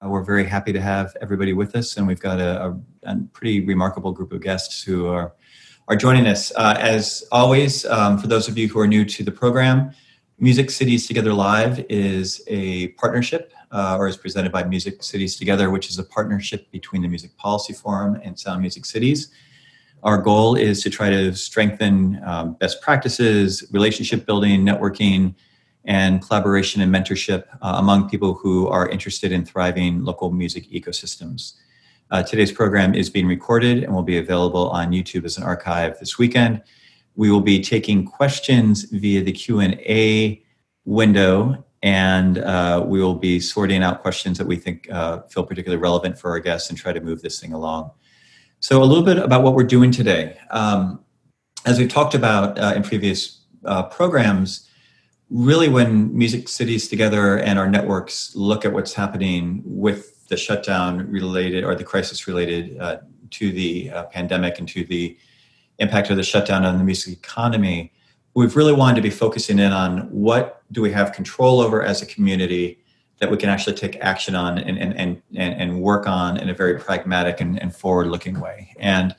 We're very happy to have everybody with us, and we've got a pretty remarkable group of guests who are joining us. As always, for those of you who are new to the program, Music Cities Together Live is a partnership, or is presented by Music Cities Together, which is a partnership between the Music Policy Forum and Sound Music Cities. Our goal is to try to strengthen best practices, relationship building, networking, and collaboration and mentorship among people who are interested in thriving local music ecosystems. Today's program is being recorded and will be available on YouTube as an archive this weekend. We will be taking questions via the Q&A window, and we will be sorting out questions that we think feel particularly relevant for our guests and try to move this thing along. So a little bit about what we're doing today. As we've talked about in previous programs, really when Music Cities Together and our networks look at what's happening with the shutdown related or the crisis related to the pandemic and to the impact of the shutdown on the music economy, we've really wanted to be focusing in on what do we have control over as a community that we can actually take action on and work on in a very pragmatic and forward-looking way. And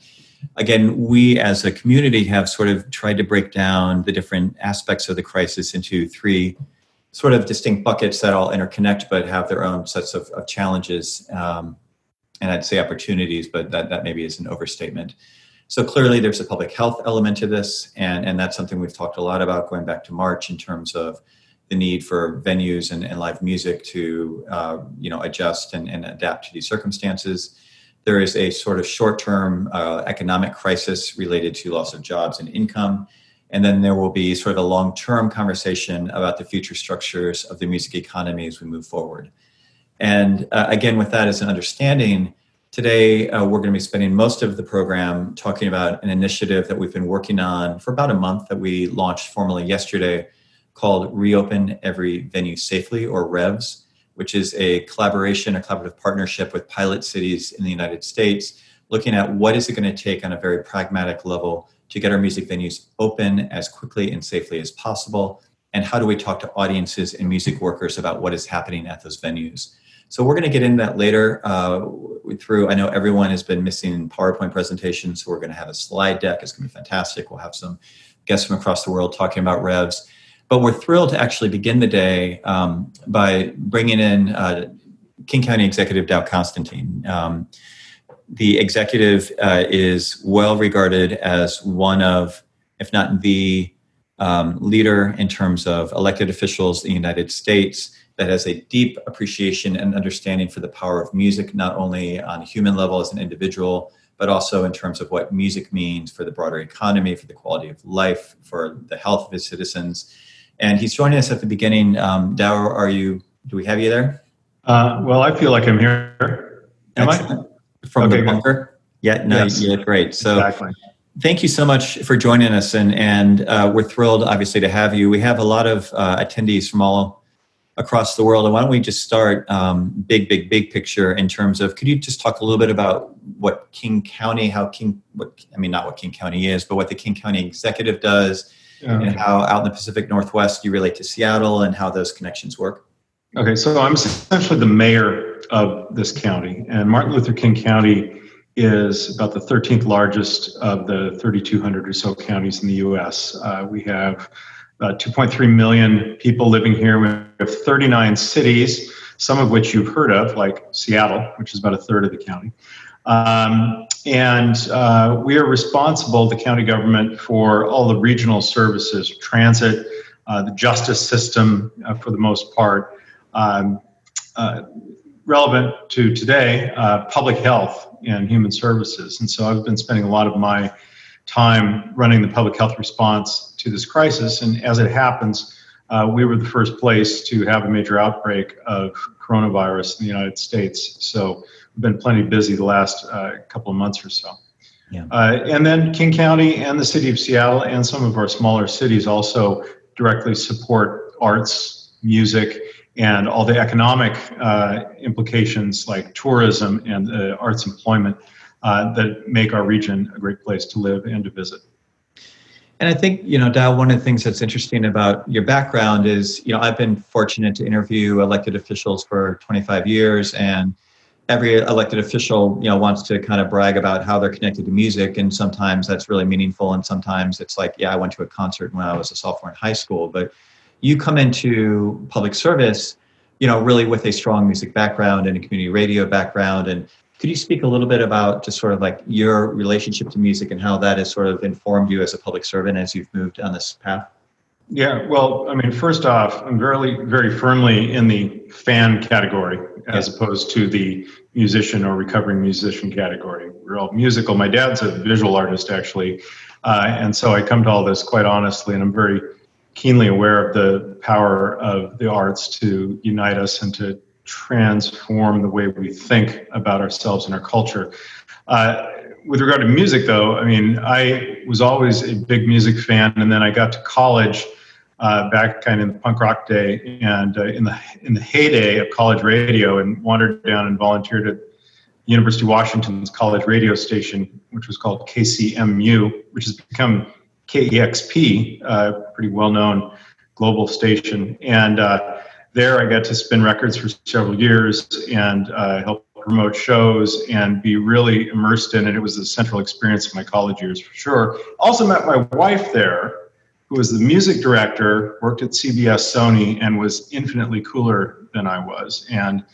again, we as a community have sort of tried to break down the different aspects of the crisis into three sort of distinct buckets that all interconnect but have their own sets of challenges, and I'd say opportunities, but that maybe is an overstatement. So clearly there's a public health element to this, and that's something we've talked a lot about going back to March in terms of the need for venues and live music to adjust and adapt to these circumstances. There is a sort of short-term economic crisis related to loss of jobs and income. And then there will be sort of a long-term conversation about the future structures of the music economy as we move forward. And again, with that as an understanding, today we're going to be spending most of the program talking about an initiative that we've been working on for about a month that we launched formally yesterday called Reopen Every Venue Safely, or REVS, which is a collaborative partnership with pilot cities in the United States, looking at what is it going to take on a very pragmatic level to get our music venues open as quickly and safely as possible, and how do we talk to audiences and music workers about what is happening at those venues. So we're going to get into that later I know everyone has been missing PowerPoint presentations, so we're going to have a slide deck. It's going to be fantastic. We'll have some guests from across the world talking about REVS. But we're thrilled to actually begin the day by bringing in King County Executive Dow Constantine. The executive is well regarded as one of, if not the leader in terms of elected officials in the United States that has a deep appreciation and understanding for the power of music, not only on a human level as an individual, but also in terms of what music means for the broader economy, for the quality of life, for the health of his citizens. And he's joining us at the beginning. Dow, do we have you there? Well, I feel like I'm here. Am I? From the bunker? Yeah, no, yes. Yeah, great. So exactly. Thank you so much for joining us. And we're thrilled, obviously, to have you. We have a lot of attendees from all across the world. And why don't we just start big picture in terms of, could you just talk a little bit about what King County, not what King County is, but what the King County Executive does, and how out in the Pacific Northwest you relate to Seattle and how those connections work? Okay, so I'm essentially the mayor of this county, and Martin Luther King County is about the 13th largest of the 3,200 or so counties in the U.S. We have about 2.3 million people living here. We have 39 cities, some of which you've heard of, like Seattle, which is about a third of the county. And we are responsible, the county government, for all the regional services, transit, the justice system for the most part, relevant to today, public health and human services. And so I've been spending a lot of my time running the public health response to this crisis. And as it happens, we were the first place to have a major outbreak of coronavirus in the United States. So we've been plenty busy the last couple of months or so. Yeah. And then King County and the city of Seattle and some of our smaller cities also directly support arts, music, and all the economic implications like tourism and arts employment that make our region a great place to live and to visit. And I think, Dow, one of the things that's interesting about your background is, I've been fortunate to interview elected officials for 25 years, and every elected official, wants to kind of brag about how they're connected to music. And sometimes that's really meaningful. And sometimes it's like, yeah, I went to a concert when I was a sophomore in high school. But you come into public service, really with a strong music background and a community radio background. And could you speak a little bit about just sort of like your relationship to music and how that has sort of informed you as a public servant as you've moved on this path? Yeah, well, I mean, first off, I'm very, very firmly in the fan category as opposed to the musician or recovering musician category. We're all musical. My dad's a visual artist, actually. And so I come to all this quite honestly, and I'm very keenly aware of the power of the arts to unite us and to transform the way we think about ourselves and our culture. With regard to music, though, I mean, I was always a big music fan, and then I got to college back kind of in the punk rock day, and in the heyday of college radio, and wandered down and volunteered at University of Washington's college radio station, which was called KCMU, which has become KEXP, pretty well-known global station, and there I got to spin records for several years and help promote shows and be really immersed in it. It was the central experience of my college years for sure. Also met my wife there, who was the music director, worked at CBS Sony, and was infinitely cooler than I was. And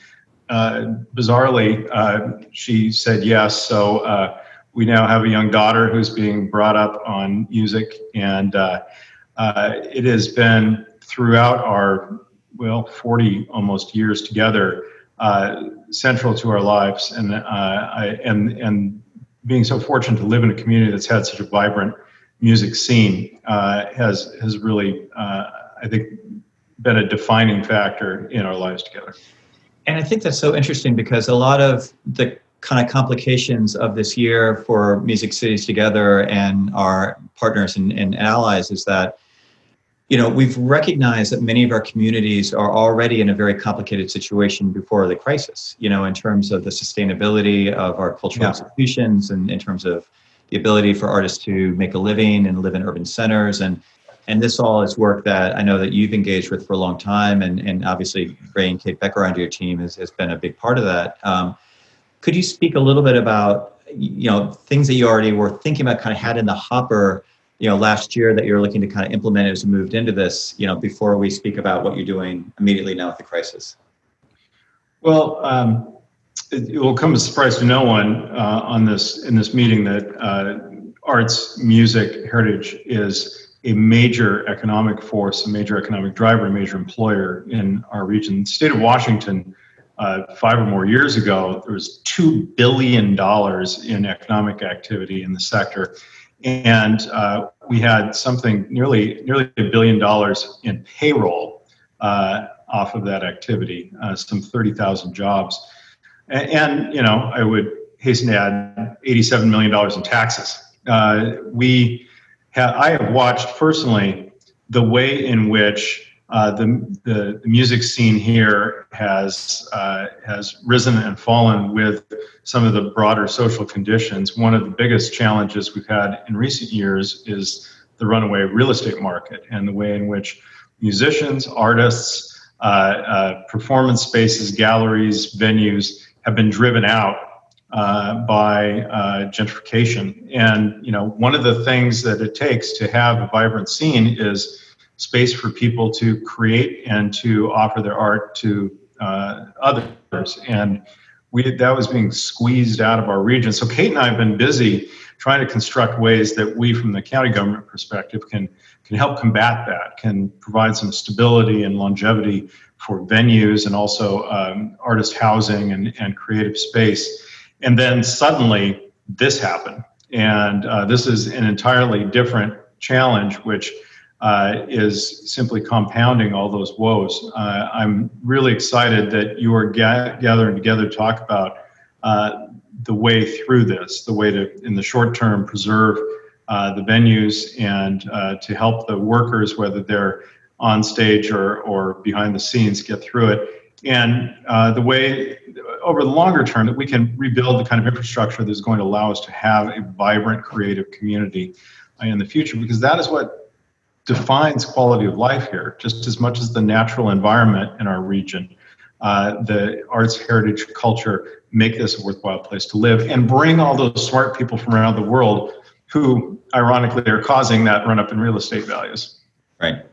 bizarrely, she said yes. So we now have a young daughter who's being brought up on music. And it has been throughout our 40 almost years together, central to our lives, and being so fortunate to live in a community that's had such a vibrant music scene has really, I think, been a defining factor in our lives together. And I think that's so interesting because a lot of the kind of complications of this year for Music Cities Together and our partners and allies is that we've recognized that many of our communities are already in a very complicated situation before the crisis, in terms of the sustainability of our cultural institutions and in terms of the ability for artists to make a living and live in urban centers. And this all is work that I know that you've engaged with for a long time. And obviously, Ray and Kate Becker on your team has been a big part of that. Could you speak a little bit about, things that you already were thinking about, kind of had in the hopper last year that you're looking to kind of implement as you moved into this, before we speak about what you're doing immediately now with the crisis? Well, it will come as a surprise to no one in this meeting that arts, music, heritage is a major economic force, a major economic driver, a major employer in our region. The state of Washington, 5 or more years ago, there was $2 billion in economic activity in the sector. And we had something nearly $1 billion in payroll off of that activity, some 30,000 jobs. And I would hasten to add $87 million in taxes. I have watched personally the way in which the music scene here has risen and fallen with some of the broader social conditions. One of the biggest challenges we've had in recent years is the runaway real estate market and the way in which musicians, artists, performance spaces, galleries, venues have been driven out by gentrification. And one of the things that it takes to have a vibrant scene is space for people to create and to offer their art to others. And that was being squeezed out of our region. So Kate and I have been busy trying to construct ways that we, from the county government perspective, can help combat that, can provide some stability and longevity for venues and also artist housing and creative space. And then suddenly this happened. And this is an entirely different challenge, which is simply compounding all those woes. I'm really excited that you are gathering together to talk about the way through this, the way to, in the short term, preserve the venues and to help the workers, whether they're on stage or behind the scenes, get through it. And the way, over the longer term, that we can rebuild the kind of infrastructure that's going to allow us to have a vibrant, creative community in the future, because that is what defines quality of life here, just as much as the natural environment in our region. The arts, heritage, culture make this a worthwhile place to live, and bring all those smart people from around the world who, ironically, are causing that run up in real estate values. Right.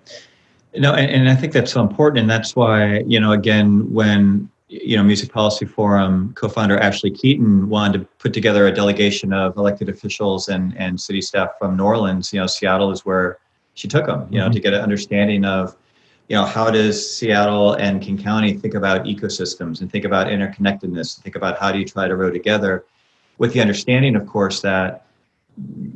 No, and I think that's so important, and that's why, again, when Music Policy Forum co-founder Ashley Keaton wanted to put together a delegation of elected officials and city staff from New Orleans, Seattle is where she took them, to get an understanding of, how does Seattle and King County think about ecosystems and think about interconnectedness, think about how do you try to row together, with the understanding, of course, that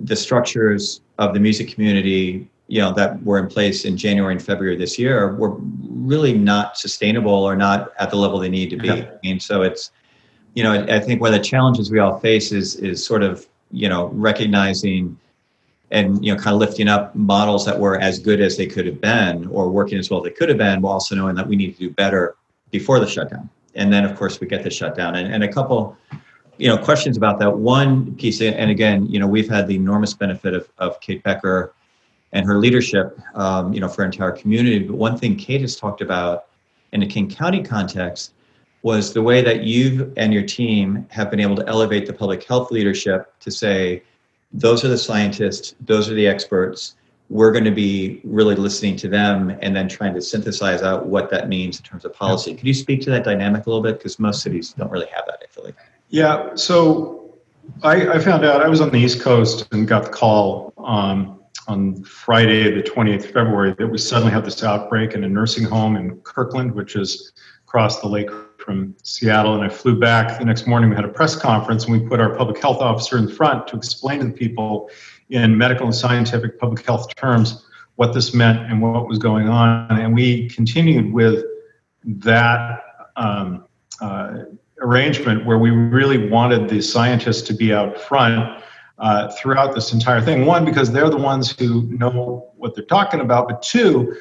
the structures of the music community, that were in place in January and February this year were really not sustainable or not at the level they need to be. Okay. And so it's, I think one of the challenges we all face is sort of, recognizing and, kind of lifting up models that were as good as they could have been or working as well as they could have been, while also knowing that we need to do better before the shutdown. And then, of course, we get the shutdown. And a couple, questions about that. One piece, and again, we've had the enormous benefit of Kate Becker and her leadership, for our entire community. But one thing Kate has talked about in a King County context was the way that you and your team have been able to elevate the public health leadership to say, those are the scientists, those are the experts. We're going to be really listening to them and then trying to synthesize out what that means in terms of policy. Could you speak to that dynamic a little bit? Because most cities don't really have that, I feel like. Yeah, so I found out, I was on the East Coast and got the call on Friday, the 28th of February, that we suddenly had this outbreak in a nursing home in Kirkland, which is across the lake from Seattle. And I flew back the next morning. We had a press conference, and we put our public health officer in front to explain to the people in medical and scientific public health terms what this meant and what was going on. And we continued with that arrangement where we really wanted the scientists to be out front throughout this entire thing. One, because they're the ones who know what they're talking about, but two,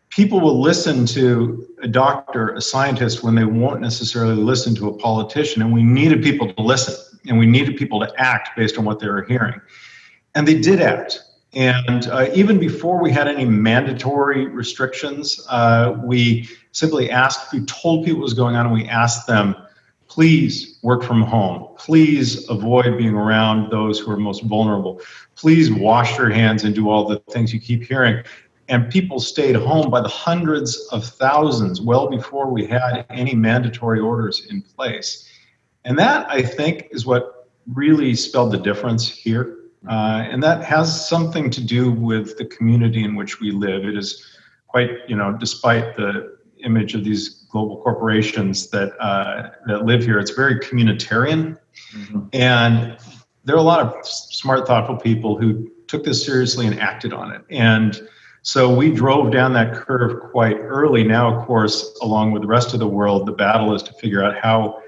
people will listen to a doctor, a scientist, when they won't necessarily listen to a politician. And we needed people to listen, and we needed people to act based on what they were hearing. And they did act. And even before we had any mandatory restrictions, we simply asked, we told people what was going on, and we asked them, please work from home. Please avoid being around those who are most vulnerable. Please wash your hands and do all the things you keep hearing. And people stayed home by the hundreds of thousands well before we had any mandatory orders in place. And that, I think, is what really spelled the difference here. And that has something to do with the community in which we live. It is quite, despite the image of these global corporations that live here, it's very communitarian. Mm-hmm. And there are a lot of smart, thoughtful people who took this seriously and acted on it. And so we drove down that curve quite early. Now, of course, along with the rest of the world, the battle is to figure out how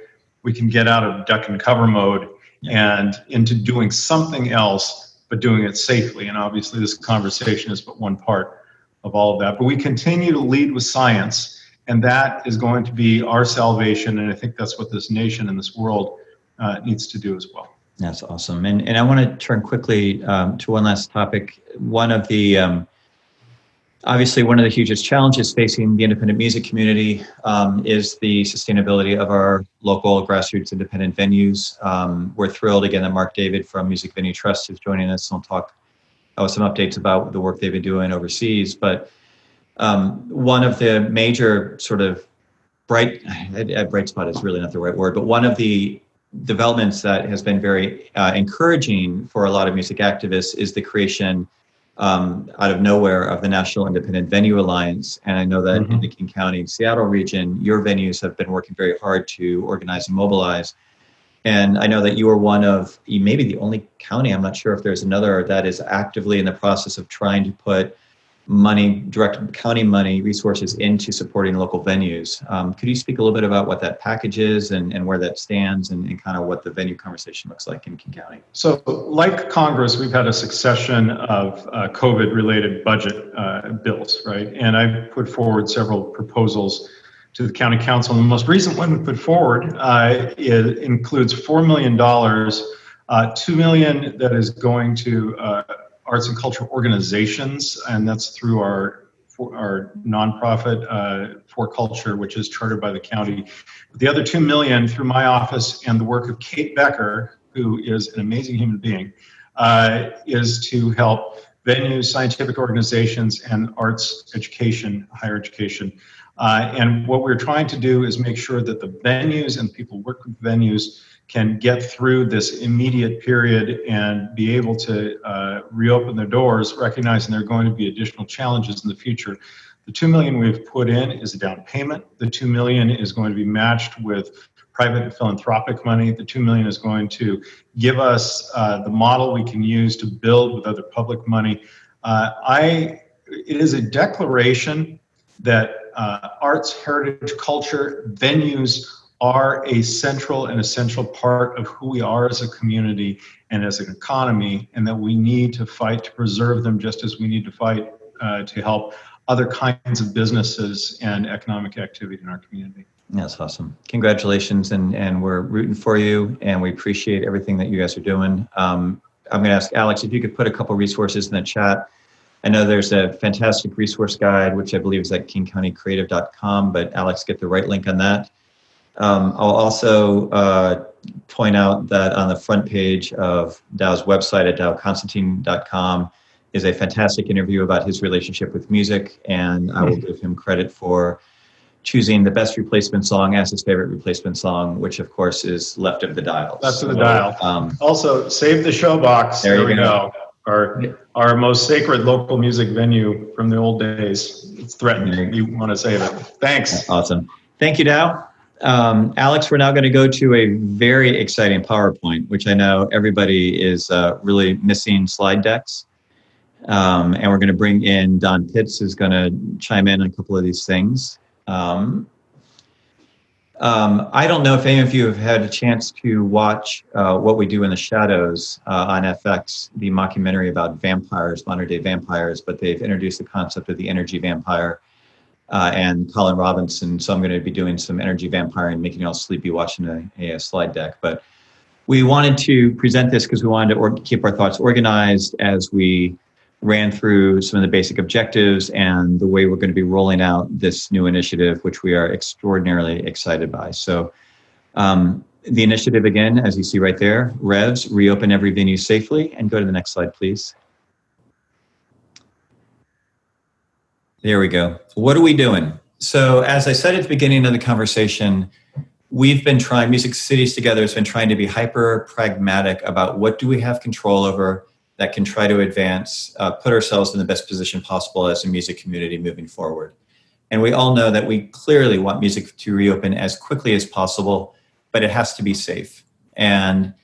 we can get out of duck and cover mode and into doing something else, but doing it safely. And obviously this conversation is but one part of all of that. But we continue to lead with science, and that is going to be our salvation. And I think that's what this nation and this world needs to do as well. That's awesome. And I want to turn quickly to one last topic. One of the obviously, one of the hugest challenges facing the independent music community is the sustainability of our local grassroots independent venues. We're thrilled again that Mark David from Music Venue Trust is joining us. We'll talk with some updates about the work they've been doing overseas. But one of the major sort of bright spot is really not the right word, but one of the developments that has been very encouraging for a lot of music activists is the creation out of nowhere of the National Independent Venue Alliance. And I know that in the King County and Seattle region, your venues have been working very hard to organize and mobilize. And I know that you are one of, maybe the only county, I'm not sure if there's another, that is actively in the process of trying to put money, direct county money, resources into supporting local venues. Could you speak a little bit about what that package is and where that stands and kind of what the venue conversation looks like in King County? So like Congress, we've had a succession of COVID-related budget bills, right? And I've put forward several proposals to the county council. And the most recent one we put forward it includes $4 million, $2 million that is going to arts and cultural organizations, and that's through our nonprofit For Culture, which is chartered by the county. The other $2 million through my office and the work of Kate Becker, who is an amazing human being, is to help venues, scientific organizations, and arts education, higher education. And what we're trying to do is make sure that the venues and people who work with venues can get through this immediate period and be able to reopen their doors, recognizing there are going to be additional challenges in the future. The $2 million we've put in is a down payment. The $2 million is going to be matched with private and philanthropic money. The $2 million is going to give us the model we can use to build with other public money. It is a declaration that arts, heritage, culture, venues are a central and essential part of who we are as a community and as an economy, and that we need to fight to preserve them just as we need to fight to help other kinds of businesses and economic activity in our community. That's awesome. Congratulations, and we're rooting for you, and we appreciate everything that you guys are doing. I'm going to ask Alex if you could put a couple resources in the chat. I know there's a fantastic resource guide, which I believe is at kingcountycreative.com, but Alex, get the right link on that. I'll also point out that on the front page of Dow's website at dowconstantine.com is a fantastic interview about his relationship with music, and I will give him credit for choosing the best replacement song as his favorite replacement song, which of course is Left of the Dial. Left of the Dial. Also, Save the Showbox. There we go. Our most sacred local music venue from the old days. It's threatened. You want to save it. Thanks. Awesome. Thank you, Dow. Alex, we're now going to go to a very exciting PowerPoint, which I know everybody is really missing slide decks. And we're going to bring in Don Pitts, who's going to chime in on a couple of these things. I don't know if any of you have had a chance to watch What We Do in the Shadows on FX, the mockumentary about vampires, modern day vampires, but they've introduced the concept of the energy vampire and Colin Robinson. So I'm going to be doing some energy vampire and making you all sleepy watching a slide deck. But we wanted to present this because we wanted to keep our thoughts organized as we ran through some of the basic objectives and the way we're going to be rolling out this new initiative, which we are extraordinarily excited by. So the initiative, again, as you see right there, REVS, reopen every venue safely. And go to the next slide, please. There we go. What are we doing? So as I said at the beginning of the conversation, we've been trying, Music Cities Together has been trying to be hyper pragmatic about what do we have control over that can try to advance, put ourselves in the best position possible as a music community moving forward. And we all know that we clearly want music to reopen as quickly as possible, but it has to be safe. And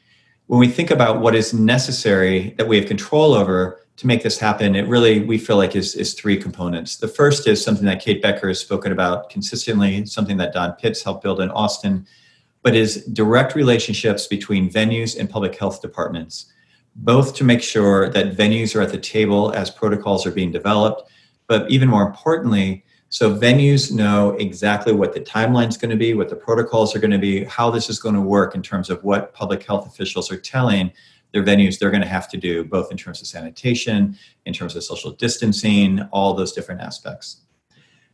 when we think about what is necessary that we have control over to make this happen, it really, we feel like is three components. The first is something that Kate Becker has spoken about consistently, something that Don Pitts helped build in Austin, but is direct relationships between venues and public health departments, both to make sure that venues are at the table as protocols are being developed, but even more importantly, so venues know exactly what the timeline is going to be, what the protocols are going to be, how this is going to work in terms of what public health officials are telling their venues they're going to have to do, both in terms of sanitation, in terms of social distancing, all those different aspects.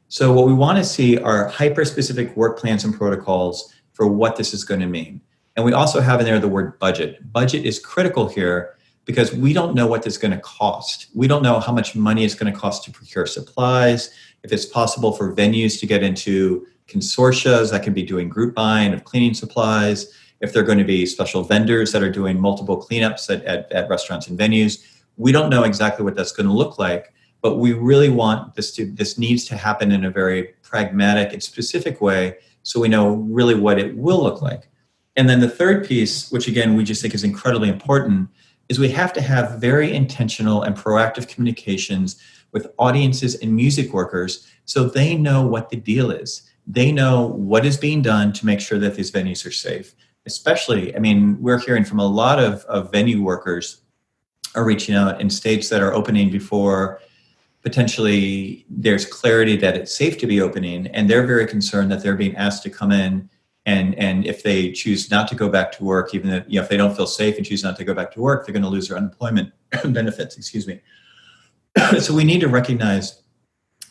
So what we want to see are hyper-specific work plans and protocols for what this is going to mean. And we also have in there the word budget. Budget is critical here because we don't know what this is going to cost. We don't know how much money it's going to cost to procure supplies, if it's possible for venues to get into consortia that can be doing group buying of cleaning supplies, if there are going to be special vendors that are doing multiple cleanups at restaurants and venues. We don't know exactly what that's going to look like, but we really want this needs to happen in a very pragmatic and specific way so we know really what it will look like. And then the third piece, which again, we just think is incredibly important, is we have to have very intentional and proactive communications with audiences and music workers so they know what the deal is. They know what is being done to make sure that these venues are safe. Especially, I mean, we're hearing from a lot of venue workers are reaching out in states that are opening before potentially there's clarity that it's safe to be opening, and they're very concerned that they're being asked to come in and if they choose not to go back to work, even if they don't feel safe and choose not to go back to work, they're going to lose their unemployment benefits, excuse me. So we need to recognize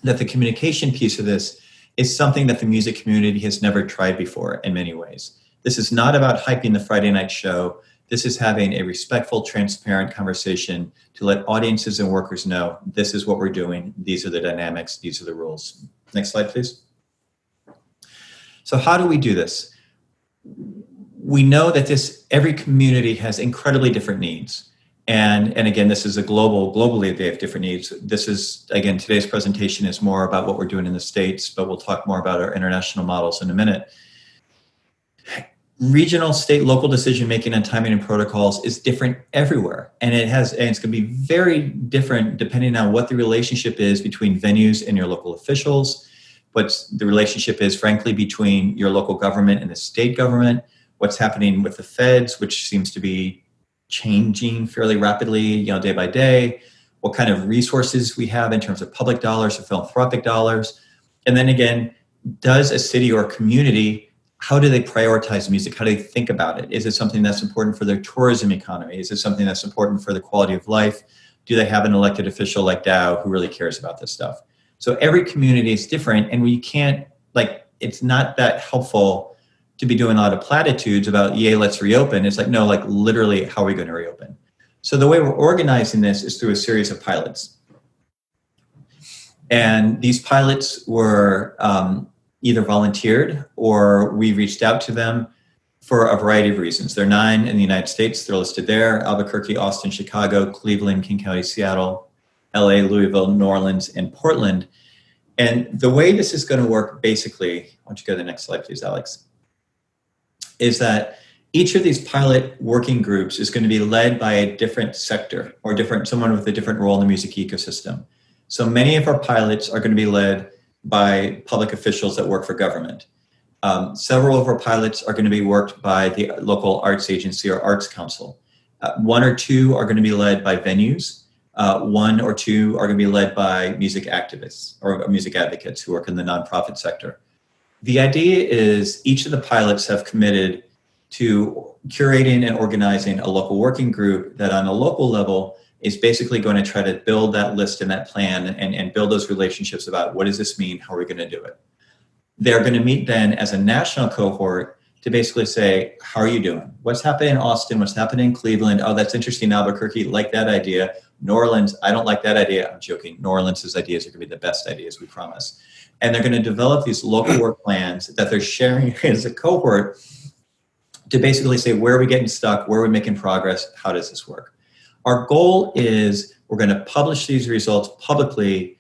that the communication piece of this is something that the music community has never tried before in many ways. This is not about hyping the Friday night show. This is having a respectful, transparent conversation to let audiences and workers know this is what we're doing. These are the dynamics. These are the rules. Next slide, please. So how do we do this? We know that every community has incredibly different needs. And again, this is globally they have different needs. This is, again, today's presentation is more about what we're doing in the States, but we'll talk more about our international models in a minute. Regional, state, local decision-making on timing and protocols is different everywhere. And it's going to be very different depending on what the relationship is between venues and your local officials, what the relationship is, frankly, between your local government and the state government, what's happening with the feds, which seems to be changing fairly rapidly, day by day, what kind of resources we have in terms of public dollars or philanthropic dollars. And then again, does a city or community, how do they prioritize music? How do they think about it? Is it something that's important for their tourism economy? Is it something that's important for the quality of life? Do they have an elected official like Dow who really cares about this stuff? So every community is different, and we can't, it's not that helpful to be doing a lot of platitudes about, yay, let's reopen. It's no, literally, how are we going to reopen? So the way we're organizing this is through a series of pilots. And these pilots were either volunteered or we reached out to them for a variety of reasons. There are 9 in the United States. They're listed there: Albuquerque, Austin, Chicago, Cleveland, King County, Seattle, LA, Louisville, New Orleans, and Portland. And the way this is going to work, basically, why don't you go to the next slide, please, Alex, is that each of these pilot working groups is going to be led by a different sector or someone with a different role in the music ecosystem. So many of our pilots are going to be led by public officials that work for government. Several of our pilots are going to be worked by the local arts agency or arts council. 1 or 2 are going to be led by venues. 1 or 2 are going to be led by music activists or music advocates who work in the nonprofit sector. The idea is each of the pilots have committed to curating and organizing a local working group that on a local level is basically going to try to build that list and that plan and build those relationships about what does this mean, how are we going to do it. They're going to meet then as a national cohort to basically say, how are you doing? What's happening in Austin? What's happening in Cleveland? Oh, that's interesting. Albuquerque, like that idea. New Orleans, I don't like that idea. I'm joking. New Orleans' ideas are going to be the best ideas, we promise. And they're going to develop these local work plans that they're sharing as a cohort to basically say, where are we getting stuck? Where are we making progress? How does this work? Our goal is we're going to publish these results publicly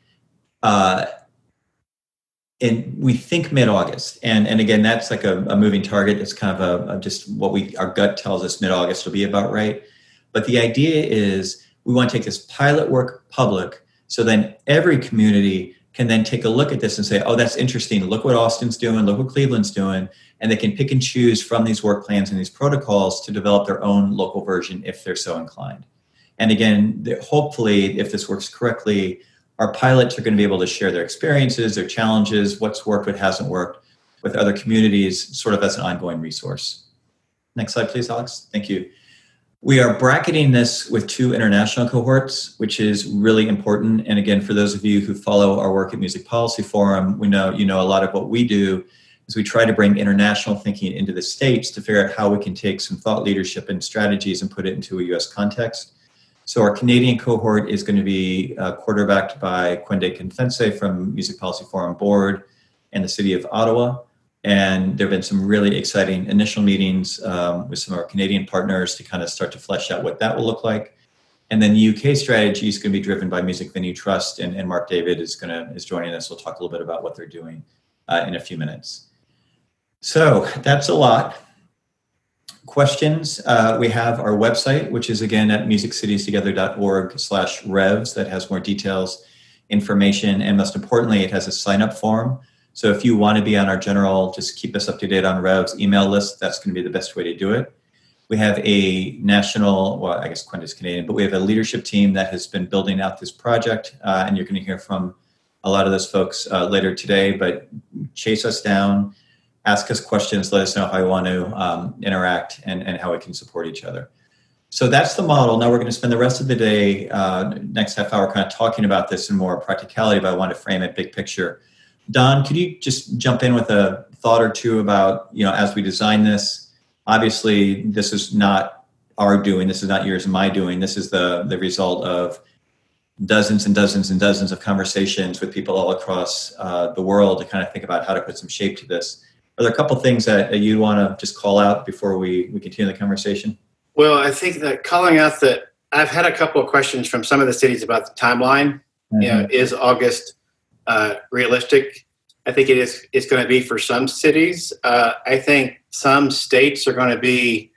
in, we think, mid-August. And again, that's like a moving target. It's kind of just what our gut tells us mid-August will be about right. But the idea is we want to take this pilot work public so then every community can then take a look at this and say, oh, that's interesting. Look what Austin's doing. Look what Cleveland's doing. And they can pick and choose from these work plans and these protocols to develop their own local version if they're so inclined. And again, hopefully, if this works correctly, our pilots are going to be able to share their experiences, their challenges, what's worked, what hasn't worked with other communities, sort of as an ongoing resource. Next slide, please, Alex. Thank you. We are bracketing this with 2 international cohorts, which is really important. And again, for those of you who follow our work at Music Policy Forum, you know a lot of what we do is we try to bring international thinking into the States to figure out how we can take some thought leadership and strategies and put it into a US context. So our Canadian cohort is going to be quarterbacked by Kwende Kefentse from Music Policy Forum Board and the City of Ottawa. And there have been some really exciting initial meetings with some of our Canadian partners to kind of start to flesh out what that will look like. And then the UK strategy is going to be driven by Music Venue Trust, and Mark David is joining us. We'll talk a little bit about what they're doing in a few minutes. So that's a lot. Questions? We have our website, which is again at musiccitiestegether.org/revs, that has more details, information, and most importantly, it has a sign-up form. So if you want to be on our general, just keep us up to date on REVS email list, that's going to be the best way to do it. We have a national, well, I guess Kwende's Canadian, but we have a leadership team that has been building out this project, and you're going to hear from a lot of those folks later today, but chase us down, ask us questions, let us know how you want to interact and how we can support each other. So that's the model. Now we're going to spend the rest of the day, next half hour, kind of talking about this in more practicality, but I want to frame it big picture. Don, could you just jump in with a thought or two about, as we design this? Obviously, this is not our doing. This is not yours and my doing. This is the result of dozens and dozens and dozens of conversations with people all across the world to kind of think about how to put some shape to this. Are there a couple things that you want to just call out before we continue the conversation? Well, I think that calling out that I've had a couple of questions from some of the cities about the timeline. Mm-hmm. Is August realistic? I think it's going to be for some cities. I think some states are going to be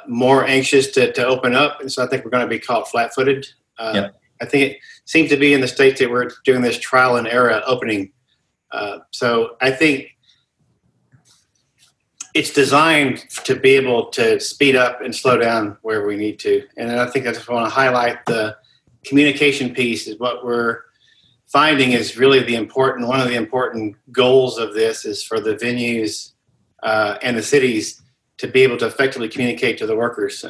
more anxious to open up, and so I think we're going to be caught flat-footed. Yep. I think it seems to be in the states that we're doing this trial and error opening. So I think it's designed to be able to speed up and slow down where we need to. And I think I just want to highlight the communication piece is what we're finding is really one of the important goals of this is for the venues and the cities to be able to effectively communicate to the workers.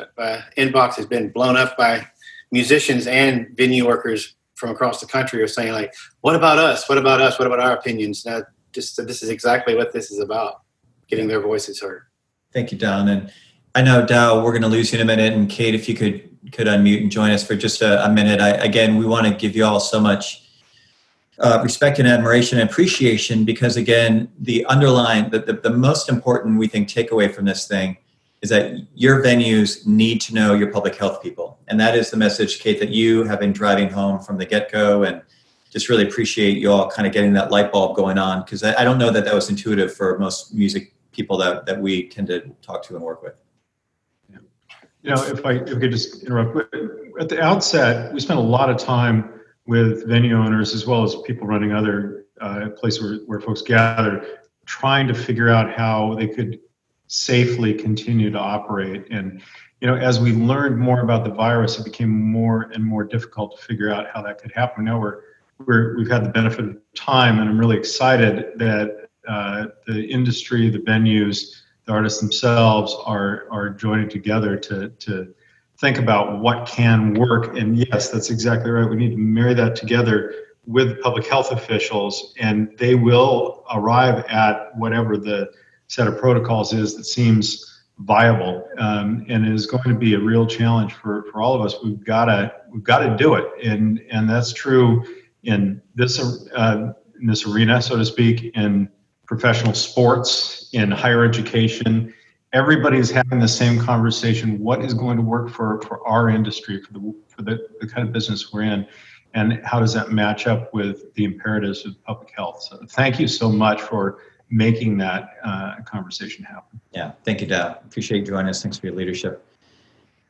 Inbox has been blown up by musicians and venue workers from across the country are saying, like, what about us? What about us? What about our opinions? Now, this is exactly what this is about, getting their voices heard. Thank you, Don. And I know, Dow, we're going to lose you in a minute. And Kate, if you could unmute and join us for just a minute. Again, we want to give you all so much respect and admiration and appreciation because, again, the most important, we think, takeaway from this thing is that your venues need to know your public health people. And that is the message, Kate, that you have been driving home from the get-go, and just really appreciate you all kind of getting that light bulb going on, because I don't know that was intuitive for most music people that we tend to talk to and work with. If I could just interrupt. At the outset, we spent a lot of time with venue owners as well as people running other places where folks gather, trying to figure out how they could safely continue to operate. And as we learned more about the virus, it became more and more difficult to figure out how that could happen. Now we've had the benefit of time, and I'm really excited that the industry, the venues, the artists themselves are joining together to think about what can work. And yes, that's exactly right. We need to marry that together with public health officials, and they will arrive at whatever the set of protocols is that seems viable, and it is going to be a real challenge for all of us. We've got to do it, and that's true in this arena, so to speak, in professional sports, in higher education. Everybody's having the same conversation. What is going to work for our industry, for the kind of business we're in, and how does that match up with the imperatives of public health? So thank you so much for making that conversation happen. Yeah, thank you, Dow. Appreciate you joining us. Thanks for your leadership.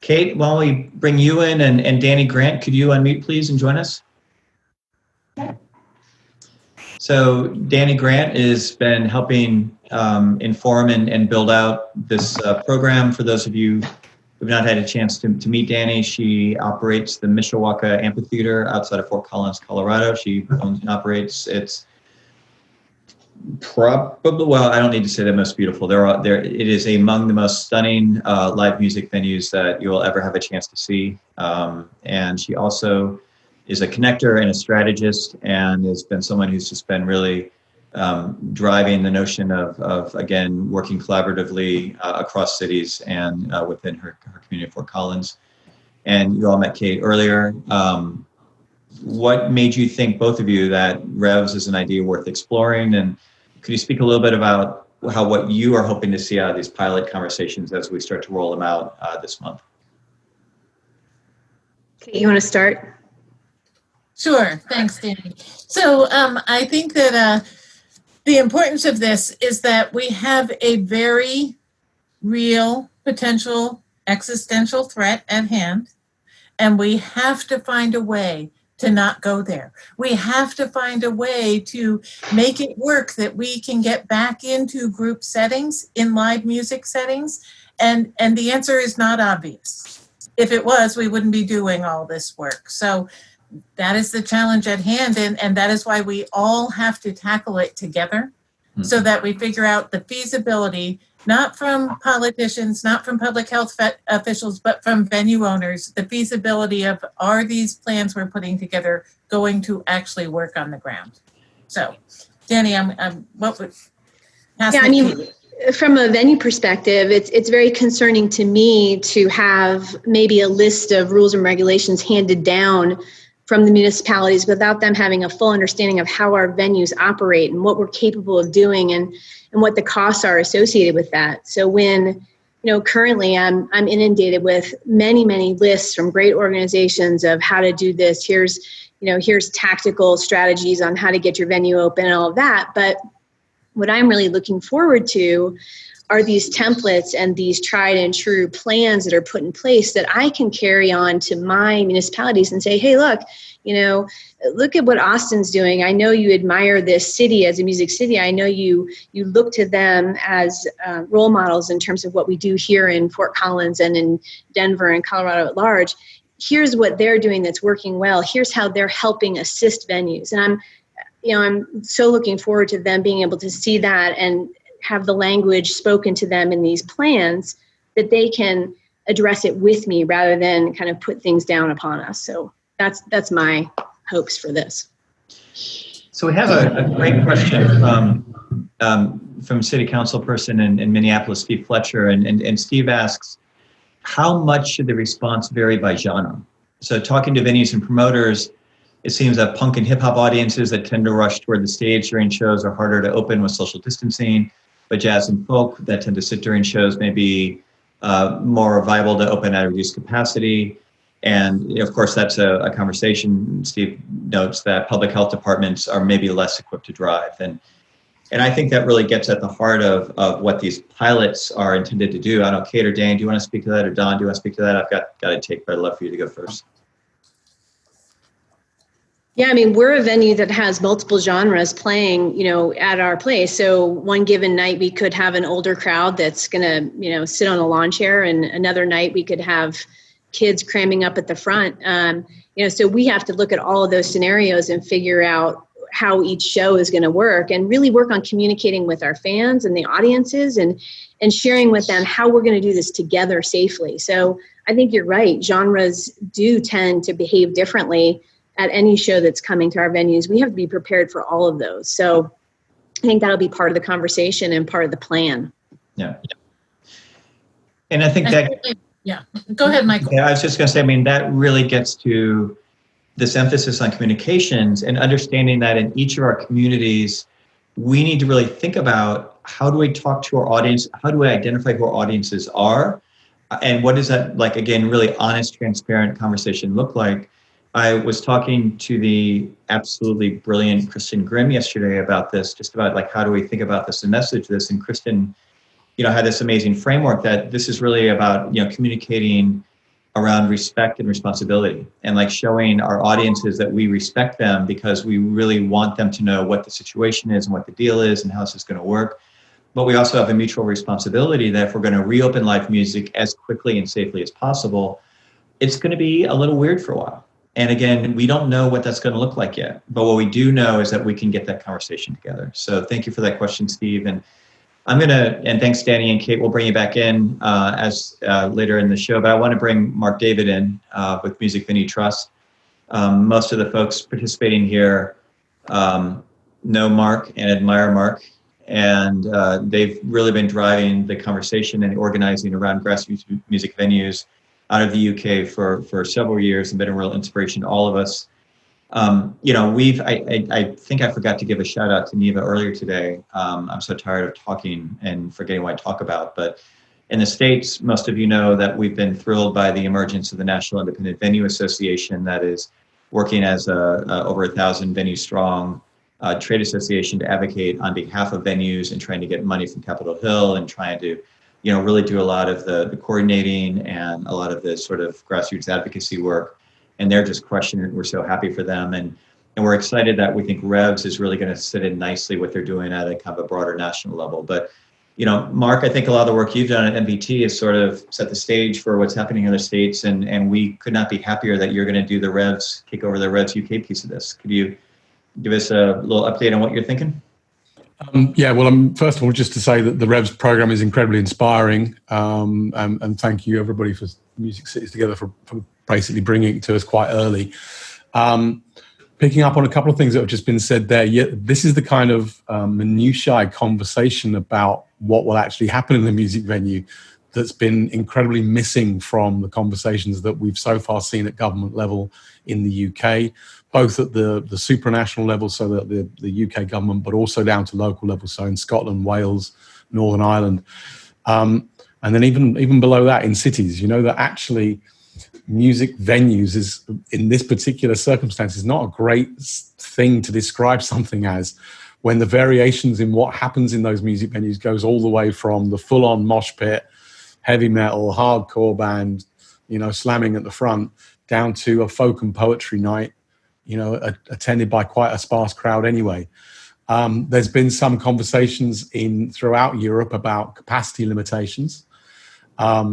Kate, while we bring you in, and Dani Grant, could you unmute, please, and join us? So Dani Grant has been helping inform and build out this program. For those of you who've not had a chance to meet Dani, she operates the Mishawaka Amphitheatre outside of Fort Collins, Colorado. She owns and operates. It's probably, well, I don't need to say the most beautiful. It is among the most stunning live music venues that you will ever have a chance to see. And she also is a connector and a strategist, and has been someone who's just been really driving the notion of again, working collaboratively across cities and within her community of Fort Collins. And you all met Kate earlier. What made you think, both of you, that REVS is an idea worth exploring? And could you speak a little bit about what you are hoping to see out of these pilot conversations as we start to roll them out this month? Kate, you want to start? Sure. Thanks, Dani. So I think that the importance of this is that we have a very real potential existential threat at hand, and we have to find a way to not go there. We have to find a way to make it work, that we can get back into group settings, in live music settings, and the answer is not obvious. If it was, we wouldn't be doing all this work. So that is the challenge at hand, and that is why we all have to tackle it together, so that we figure out the feasibility not from politicians, not from public health officials, but from venue owners, the feasibility of, are these plans we're putting together going to actually work on the ground? So, Dani, from a venue perspective, it's very concerning to me to have maybe a list of rules and regulations handed down from the municipalities without them having a full understanding of how our venues operate and what we're capable of doing and what the costs are associated with that. So when, currently I'm inundated with many, many lists from great organizations of how to do this. Here's tactical strategies on how to get your venue open and all of that. But what I'm really looking forward to are these templates and these tried and true plans that are put in place that I can carry on to my municipalities and say, hey, look at what Austin's doing. I know you admire this city as a music city. I know you look to them as role models in terms of what we do here in Fort Collins and in Denver and Colorado at large. Here's what they're doing that's working well. Here's how they're helping assist venues. And I'm so looking forward to them being able to see that and have the language spoken to them in these plans that they can address it with me rather than kind of put things down upon us. So that's my hopes for this. So we have a great question from City Council person in Minneapolis, Steve Fletcher, and Steve asks, how much should the response vary by genre? So talking to venues and promoters, it seems that punk and hip hop audiences that tend to rush toward the stage during shows are harder to open with social distancing, but jazz and folk that tend to sit during shows may be more viable to open at a reduced capacity. And of course, that's a conversation. Steve notes that public health departments are maybe less equipped to drive. And I think that really gets at the heart of what these pilots are intended to do. I don't know, Kate or Dan, do you want to speak to that? Or Don, do you want to speak to that? I've got a take, but I'd love for you to go first. Yeah, we're a venue that has multiple genres playing, at our place. So one given night we could have an older crowd that's going to, sit on a lawn chair, and another night we could have kids cramming up at the front. So we have to look at all of those scenarios and figure out how each show is going to work and really work on communicating with our fans and the audiences and sharing with them how we're going to do this together safely. So I think you're right. Genres do tend to behave differently at any show that's coming to our venues. We have to be prepared for all of those. So I think that'll be part of the conversation and part of the plan. Yeah. And I think that... Yeah, go ahead, Michael. Yeah, I was just going to say, that really gets to this emphasis on communications and understanding that in each of our communities, we need to really think about how do we talk to our audience? How do we identify who our audiences are? And what does that, again, really honest, transparent conversation look like? I was talking to the absolutely brilliant Kristen Grimm yesterday about this, just about how do we think about this and message this. And Kristen, had this amazing framework that this is really about, communicating around respect and responsibility and showing our audiences that we respect them because we really want them to know what the situation is and what the deal is and how this is going to work. But we also have a mutual responsibility that if we're going to reopen live music as quickly and safely as possible, it's going to be a little weird for a while. And again, we don't know what that's going to look like yet. But what we do know is that we can get that conversation together. So thank you for that question, Steve. And and thanks, Dani and Kate, we'll bring you back in as later in the show. But I want to bring Mark David in with Music Venue Trust. Most of the folks participating here know Mark and admire Mark. And they've really been driving the conversation and organizing around grassroots music venues out of the UK for several years and been a real inspiration to all of us. I think I forgot to give a shout out to NIVA earlier today. I'm so tired of talking and forgetting what I talk about, but in the States, most of you know that we've been thrilled by the emergence of the National Independent Venue Association that is working as a over 1,000 venue strong trade association to advocate on behalf of venues and trying to get money from Capitol Hill and trying to really do a lot of the coordinating and a lot of the sort of grassroots advocacy work. And they're just crushing it. We're so happy for them. And we're excited that we think REVS is really going to sit in nicely what they're doing at a kind of a broader national level. But, Mark, I think a lot of the work you've done at MVT has sort of set the stage for what's happening in other states. And we could not be happier that you're going to do the REVS, kick over the REVS UK piece of this. Could you give us a little update on what you're thinking? First of all, just to say that the REVS program is incredibly inspiring, and thank you everybody for Music Cities Together for basically bringing it to us quite early. Picking up on a couple of things that have just been said there, this is the kind of minutiae conversation about what will actually happen in the music venue that's been incredibly missing from the conversations that we've so far seen at government level in the UK, both at the supranational level, so that the UK government, but also down to local level, so in Scotland, Wales, Northern Ireland, and then even below that in cities, that actually music venues is, in this particular circumstance, is not a great thing to describe something as, when the variations in what happens in those music venues goes all the way from the full-on mosh pit, heavy metal, hardcore band, slamming at the front, down to a folk and poetry night, attended by quite a sparse crowd anyway. There's been some conversations throughout Europe about capacity limitations,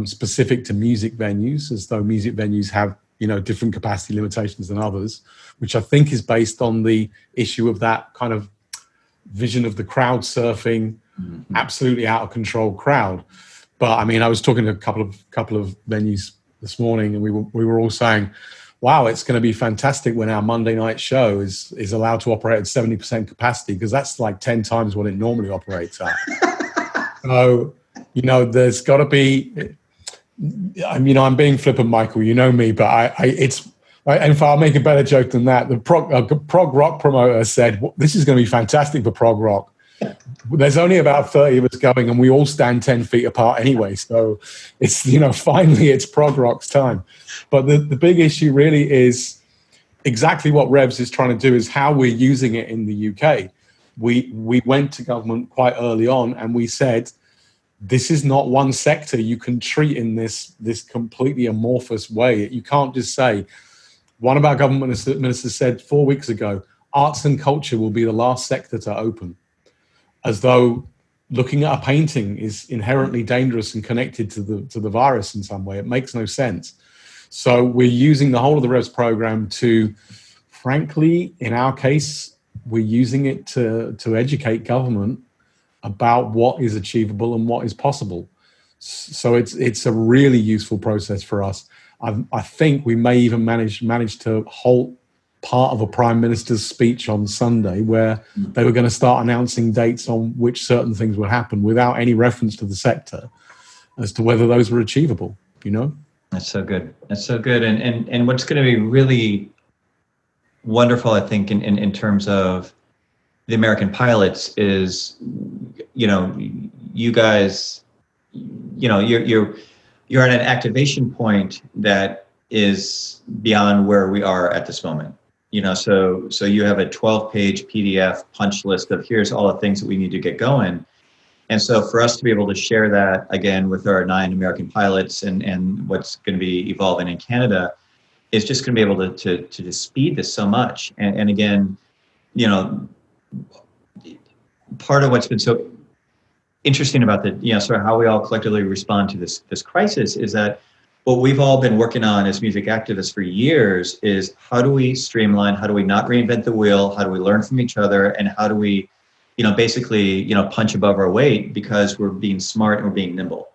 specific to music venues, as though music venues have, different capacity limitations than others, which I think is based on the issue of that kind of vision of the crowd surfing, absolutely out of control crowd. But I mean, I was talking to a couple of venues this morning, and we were all saying, wow, it's going to be fantastic when our Monday night show is allowed to operate at 70% capacity, because that's like 10 times what it normally operates at. So, there's got to be, I'm being flippant, Michael, you know me, but and if I'll make a better joke than that, the prog rock promoter said, this is going to be fantastic for prog rock. There's only about 30 of us going, and we all stand 10 feet apart anyway. So it's, finally it's prog rock's time. But the big issue really is exactly what REVS is trying to do, is how we're using it in the UK. We went to government quite early on, and we said, this is not one sector you can treat in this completely amorphous way. You can't just say, one of our government ministers said 4 weeks ago, arts and culture will be the last sector to open, as though looking at a painting is inherently dangerous and connected to the virus in some way. It makes no sense. So we're using the whole of the REVS program to, frankly, in our case, we're using it to educate government about what is achievable and what is possible. So it's a really useful process for us. I think we may even manage to halt part of a Prime Minister's speech on Sunday, where they were going to start announcing dates on which certain things would happen without any reference to the sector as to whether those were achievable, That's so good. That's so good. And what's going to be really wonderful, I think, in terms of the American pilots is, you guys, you're at an activation point that is beyond where we are at this moment. So you have a 12-page PDF punch list of here's all the things that we need to get going. And so for us to be able to share that again with our 9 American pilots and what's going to be evolving in Canada is just going to be able to just speed this so much. And again, part of what's been so interesting about sort of how we all collectively respond to this crisis is that what we've all been working on as music activists for years is, how do we streamline, how do we not reinvent the wheel, how do we learn from each other, and how do we basically punch above our weight, because we're being smart and we're being nimble.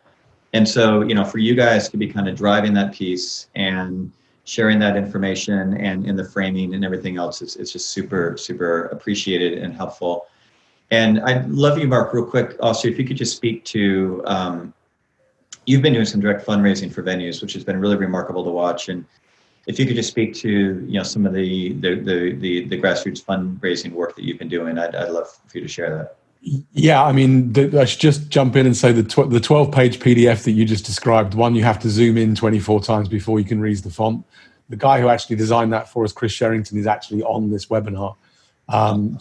And so for you guys to be kind of driving that piece and sharing that information and in the framing and everything else, it's just super, super appreciated and helpful. And I'd love you, Mark, real quick, also, if you could just speak to, you've been doing some direct fundraising for venues, which has been really remarkable to watch. And if you could just speak to, some of the grassroots fundraising work that you've been doing, I'd love for you to share that. Yeah, I mean, I should just jump in and say the 12-page PDF that you just described, one you have to zoom in 24 times before you can read the font. The guy who actually designed that for us, Chris Sherrington, is actually on this webinar.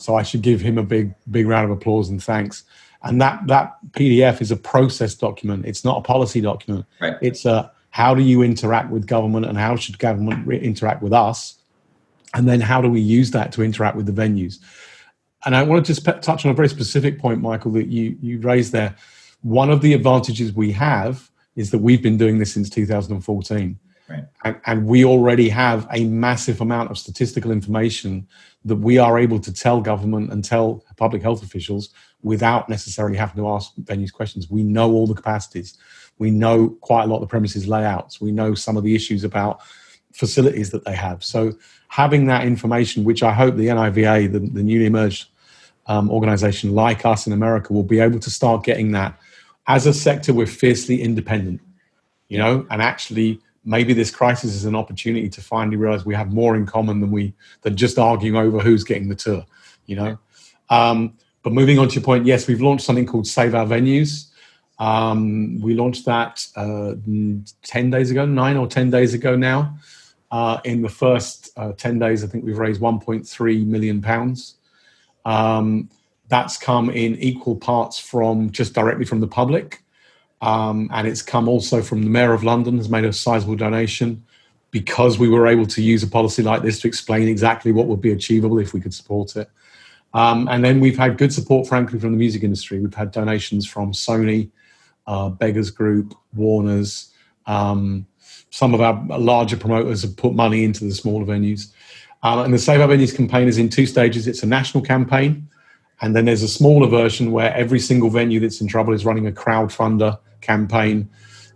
So I should give him a big round of applause and thanks. And that PDF is a process document. It's not a policy document. Right. It's how do you interact with government, and how should government interact with us? And then how do we use that to interact with the venues? And I want to just touch on a very specific point, Michael, that you raised there. One of the advantages we have is that we've been doing this since 2014. Right. And we already have a massive amount of statistical information that we are able to tell government and tell public health officials without necessarily having to ask venues questions. We know all the capacities. We know quite a lot of the premises layouts. We know some of the issues about facilities that they have. So having that information, which I hope the NIVA, the newly emerged organization like us in America, will be able to start getting that. As a sector, we're fiercely independent, and actually maybe this crisis is an opportunity to finally realize we have more in common than just arguing over who's getting the tour, But moving on to your point, yes, we've launched something called Save Our Venues. We launched that 9 or 10 days ago now. In the first 10 days, I think we've raised £1.3 million. That's come in equal parts from just directly from the public. And it's come also from the Mayor of London has made a sizable donation because we were able to use a policy like this to explain exactly what would be achievable if we could support it. And then we've had good support, frankly, from the music industry. We've had donations from Sony, Beggars Group, Warner's. Some of our larger promoters have put money into the smaller venues. And the Save Our Venues campaign is in 2 stages. It's a national campaign. And then there's a smaller version where every single venue that's in trouble is running a crowdfunder campaign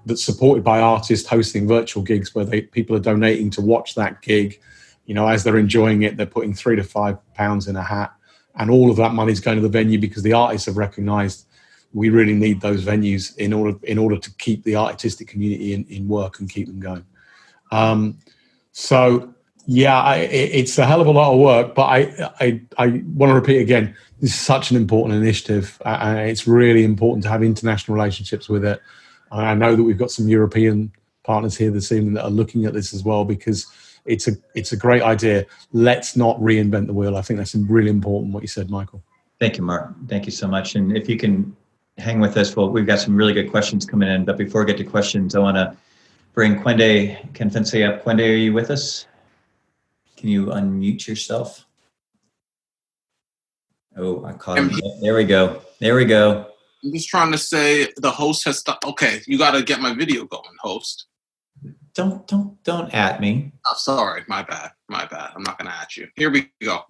that's supported by artists hosting virtual gigs where people are donating to watch that gig. As they're enjoying it, they're putting £3 to £5 in a hat. And all of that money is going to the venue because the artists have recognized we really need those venues in order to keep the artistic community in work and keep them going. It's a hell of a lot of work, but I want to repeat again, this is such an important initiative, and it's really important to have international relationships with it. I know that we've got some European partners here this evening that are looking at this as well, because it's a great idea. Let's not reinvent the wheel. I think that's really important what you said, Michael. Thank you, Mark. Thank you so much. And if you can hang with us, well, we've got some really good questions coming in. But before I get to questions, I want to bring Kwende Kefentse up. Kwende, are you with us? Can you unmute yourself? Oh, I caught him. There we go. I'm just trying to say the host has stopped. Okay, you got to get my video going, host. Don't at me. Oh, sorry, my bad. I'm not going to at you. Here we go.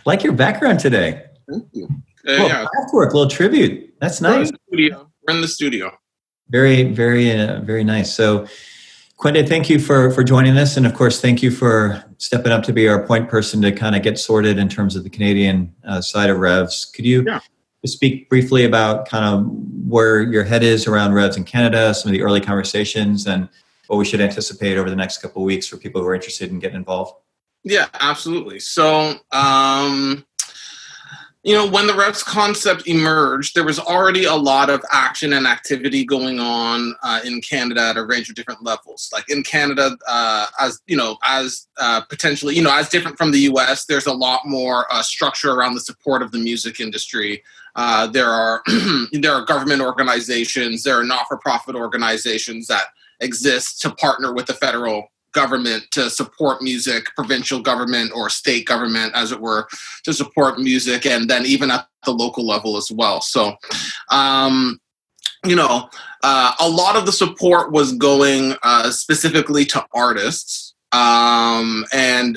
Like your background today. Thank you. Artwork, little tribute. That's nice. We're in the studio. Very, very nice. So, Kwende, thank you for joining us. And of course, thank you for stepping up to be our point person to kind of get sorted in terms of the Canadian side of REVS. Could you speak briefly about kind of where your head is around REVS in Canada, some of the early conversations, and what we should anticipate over the next couple of weeks for people who are interested in getting involved? Yeah, absolutely. So, when the REVS concept emerged, there was already a lot of action and activity going on in Canada at a range of different levels. Like in Canada, as potentially, as different from the US, there's a lot more structure around the support of the music industry. There are government organizations, there are not-for-profit organizations that exist to partner with the federal government to support music, provincial government or state government, as it were, to support music, and then even at the local level as well. So, a lot of the support was going specifically to artists and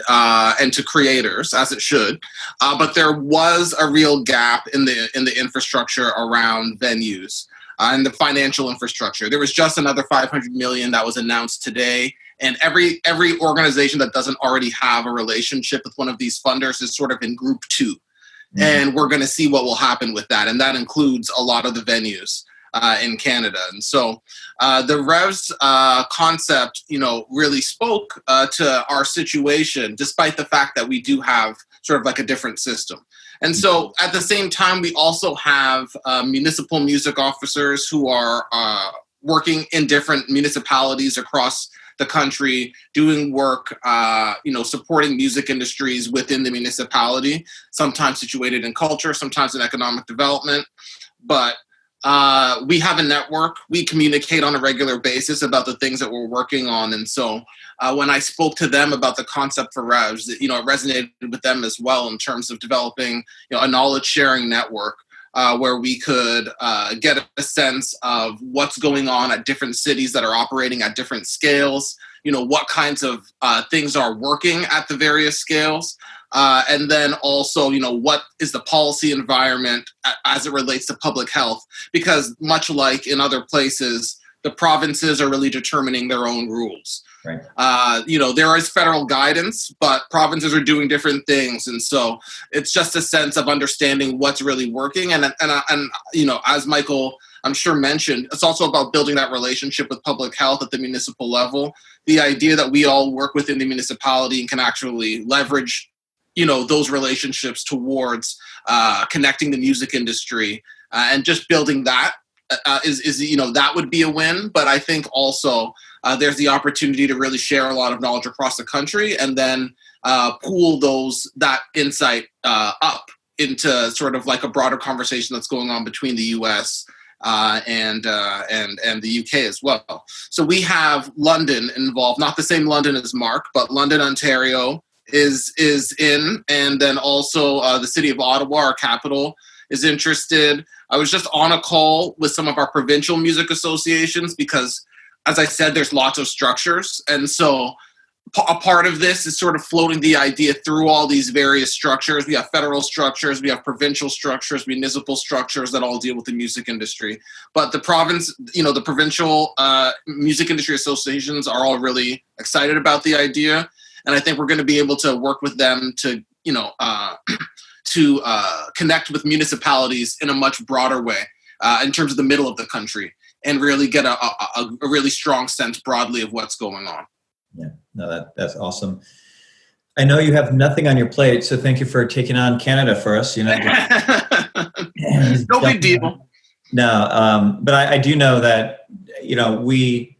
to creators, as it should. But there was a real gap in the infrastructure around venues and the financial infrastructure. There was just another $500 million that was announced today. And every organization that doesn't already have a relationship with one of these funders is sort of in group 2. Mm-hmm. And we're going to see what will happen with that. And that includes a lot of the venues in Canada. And so the REVS concept, really spoke to our situation, despite the fact that we do have sort of like a different system. And so at the same time, we also have municipal music officers who are working in different municipalities across the country, doing work, supporting music industries within the municipality, sometimes situated in culture, sometimes in economic development. But we have a network. We communicate on a regular basis about the things that we're working on. And so when I spoke to them about the concept for REVS, it resonated with them as well in terms of developing a knowledge sharing network. Where we could get a sense of what's going on at different cities that are operating at different scales, what kinds of things are working at the various scales, and then also, what is the policy environment as it relates to public health? Because much like in other places, the provinces are really determining their own rules. Right. There is federal guidance, but provinces are doing different things, and so it's just a sense of understanding what's really working. And as Michael, I'm sure, mentioned, it's also about building that relationship with public health at the municipal level. The idea that we all work within the municipality and can actually leverage, those relationships towards connecting the music industry and just building that is that would be a win. But I think also there's the opportunity to really share a lot of knowledge across the country and then pool that insight up into sort of like a broader conversation that's going on between the U.S. And the UK as well. So we have London involved, not the same London as Mark, but London, Ontario is in, and then also the city of Ottawa, our capital, is interested. I was just on a call with some of our provincial music associations because, as I said, there's lots of structures, and so a part of this is sort of floating the idea through all these various structures. We have federal structures, we have provincial structures, municipal structures that all deal with the music industry. But the provincial music industry associations are all really excited about the idea. And I think we're going to be able to work with them to, connect with municipalities in a much broader way in terms of the middle of the country and really get a really strong sense broadly of what's going on. Yeah, no, that's awesome. I know you have nothing on your plate, so thank you for taking on Canada for us. No big deal. No, but I do know that, we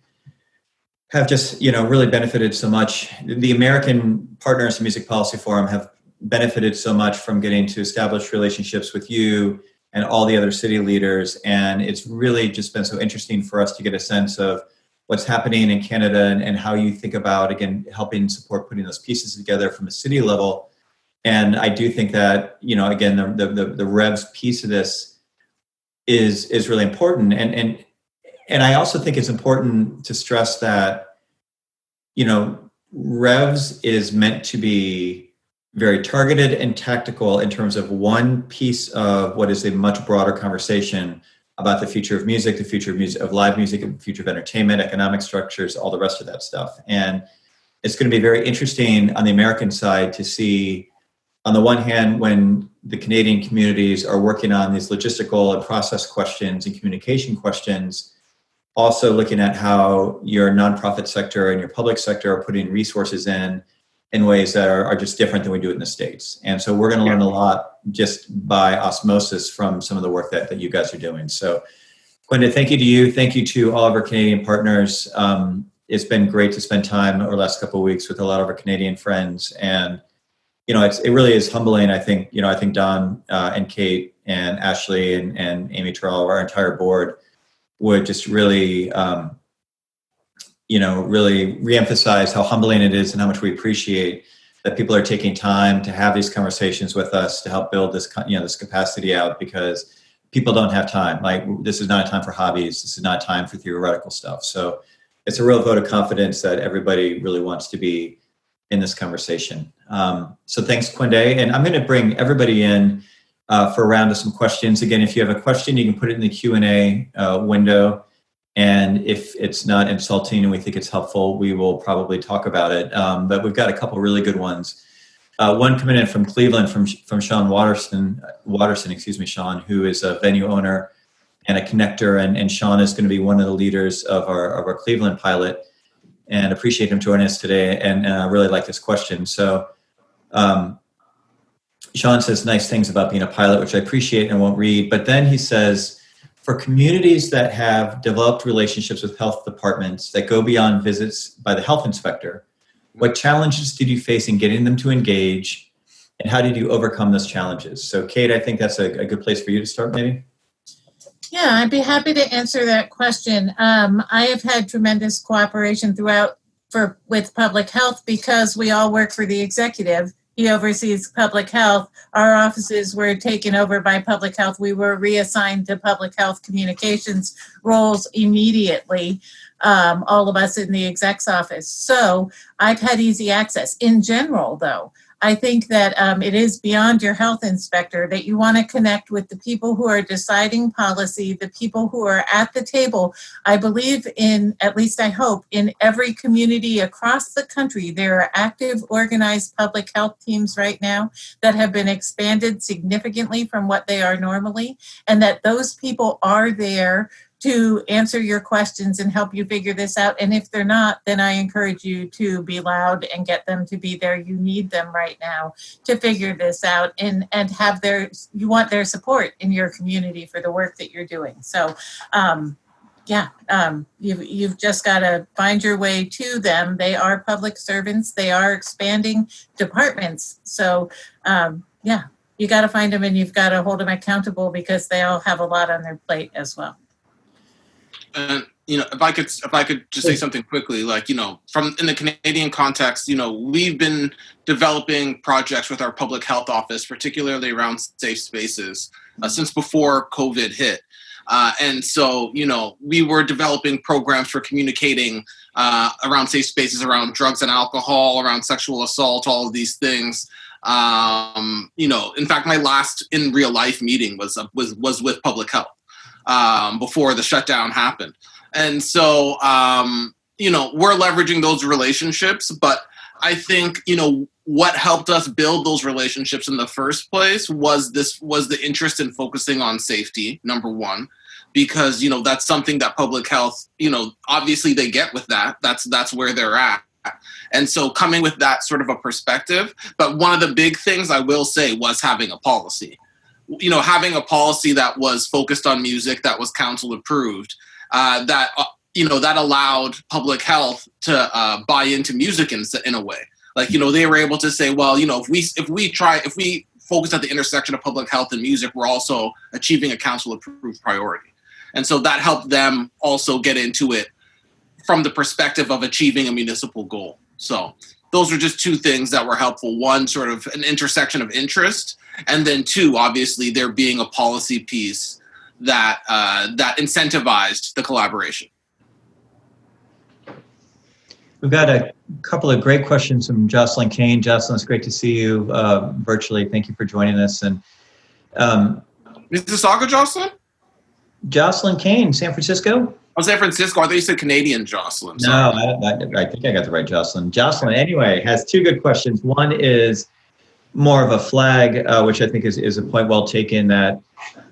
have just, really benefited so much. The American Partners in Music Policy Forum have benefited so much from getting to establish relationships with you and all the other city leaders. And it's really just been so interesting for us to get a sense of what's happening in Canada and how you think about, again, helping support putting those pieces together from a city level. And I do think that, again, the REVS piece of this is really important. And I also think it's important to stress that, REVS is meant to be very targeted and tactical in terms of one piece of what is a much broader conversation about the future of music, the future of music, of live music, the future of entertainment, economic structures, all the rest of that stuff. And it's going to be very interesting on the American side to see, on the one hand, when the Canadian communities are working on these logistical and process questions and communication questions, also looking at how your nonprofit sector and your public sector are putting resources in ways that are just different than we do it in the States. And so we're going to learn a lot just by osmosis from some of the work that you guys are doing. So Kwende, thank you to you. Thank you to all of our Canadian partners. It's been great to spend time over the last couple of weeks with a lot of our Canadian friends. And, it really is humbling. I think Don and Kate and Ashley and Amy Terrell, our entire board, would just really, really reemphasize how humbling it is and how much we appreciate that people are taking time to have these conversations with us to help build this, this capacity out, because people don't have time. Like, this is not a time for hobbies. This is not a time for theoretical stuff. So it's a real vote of confidence that everybody really wants to be in this conversation. So thanks, Kwende. And I'm going to bring everybody in for a round of some questions. Again, if you have a question, you can put it in the Q&A window. And if it's not insulting and we think it's helpful, we will probably talk about it. But we've got a couple really good ones. One coming in from Cleveland from Sean Watterson, Sean, who is a venue owner and a connector. And Sean is going to be one of the leaders of our Cleveland pilot, and appreciate him joining us today. And I really like this question. So Sean says nice things about being a pilot, which I appreciate and won't read. But then he says, for communities that have developed relationships with health departments that go beyond visits by the health inspector, what challenges did you face in getting them to engage, and how did you overcome those challenges? So, Kate, I think that's a good place for you to start, maybe. Yeah, I'd be happy to answer that question. I have had tremendous cooperation throughout with public health because we all work for the executive. He oversees public health. Our offices were taken over by public health. We were reassigned to public health communications roles immediately, all of us in the exec's office. So I've had easy access. In general, though, I think that it is beyond your health inspector, that you want to connect with the people who are deciding policy, the people who are at the table. I believe in, at least I hope, in every community across the country, there are active, organized public health teams right now that have been expanded significantly from what they are normally, and that those people are there to answer your questions and help you figure this out. And if they're not, then I encourage you to be loud and get them to be there. You need them right now to figure this out, and have you want their support in your community for the work that you're doing. So you've just got to find your way to them. They are public servants. They are expanding departments. So you got to find them, and you've got to hold them accountable, because they all have a lot on their plate as well. And if I could just say something quickly, like, from in the Canadian context, we've been developing projects with our public health office, particularly around safe spaces, since before COVID hit. And so, we were developing programs for communicating around safe spaces, around drugs and alcohol, around sexual assault, all of these things. In fact, my last in real life meeting was with public health. Before the shutdown happened. And so, we're leveraging those relationships, but I think, what helped us build those relationships in the first place was the interest in focusing on safety, number one, because, that's something that public health, obviously they get with that. That's where they're at. And so coming with that sort of a perspective, but one of the big things I will say was having a policy. Having a policy that was focused on music, that was council approved, that allowed public health to buy into music in a way. Like, they were able to say, well, if we focus at the intersection of public health and music, we're also achieving a council approved priority. And so that helped them also get into it from the perspective of achieving a municipal goal. So those are just two things that were helpful. One, sort of an intersection of interest, and then two, obviously, there being a policy piece that incentivized the collaboration. We've got a couple of great questions from Jocelyn Kane. Jocelyn, it's great to see you virtually. Thank you for joining us. And Mississauga, Jocelyn? Jocelyn Kane, San Francisco? Oh, San Francisco. I thought you said Canadian Jocelyn. Sorry. No, I think I got the right Jocelyn. Jocelyn, anyway, has two good questions. One is more of a flag, which I think is a point well taken, that,